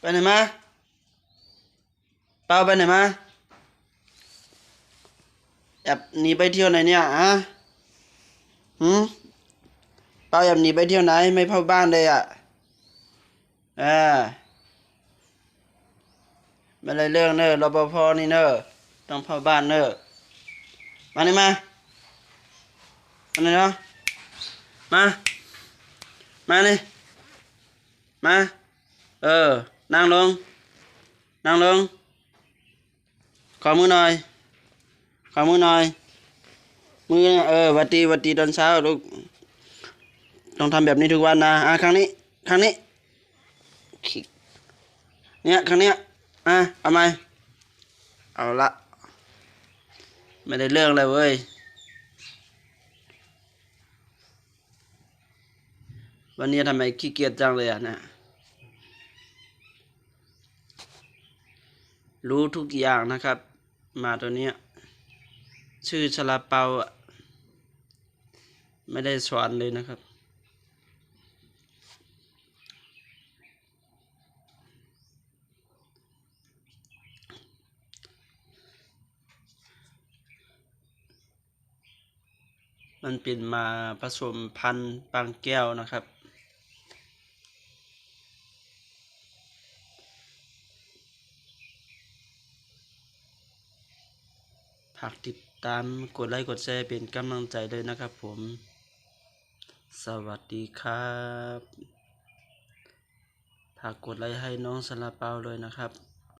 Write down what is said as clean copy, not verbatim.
ไปไหนมาเปาไปไหนมาแอบหนีไปเที่ยวไหนเนี่ยหืมเปาแอบหนีไปเที่ยวไหนไม่เข้าบ้านเลยเออไม่ได้เรื่องเนอะรปภนี่เนอะต้องเข้าบ้านเนอะมานี่มานี่เนาะมามานี่มานั่งลงนั่งลงขอมือหน่อยขอมือหน่อยมือหวัดดีหวัดดีตอนเช้าลูกต้องทำแบบนี้ทุกวันนะครั้งนี้ครั้งนี้เนี่ยครั้งเนี้ยเอาไหมเอาละไม่ได้เรื่องเลยเว้ยวันนี้ทำไมขี้เกียจจังเลยนะรู้ทุกอย่างนะครับมาตัวเนี้ยชื่อชลาเปาไม่ได้สอนเลยนะครับมันเป็นมาผสมพันธุ์บางแก้วนะครับฝากติดตามกดไลค์กดแชร์เป็นกำลังใจเลยนะครับผมสวัสดีครับฝากกดไลค์ให้น้องซาลาเปาเลยนะครับ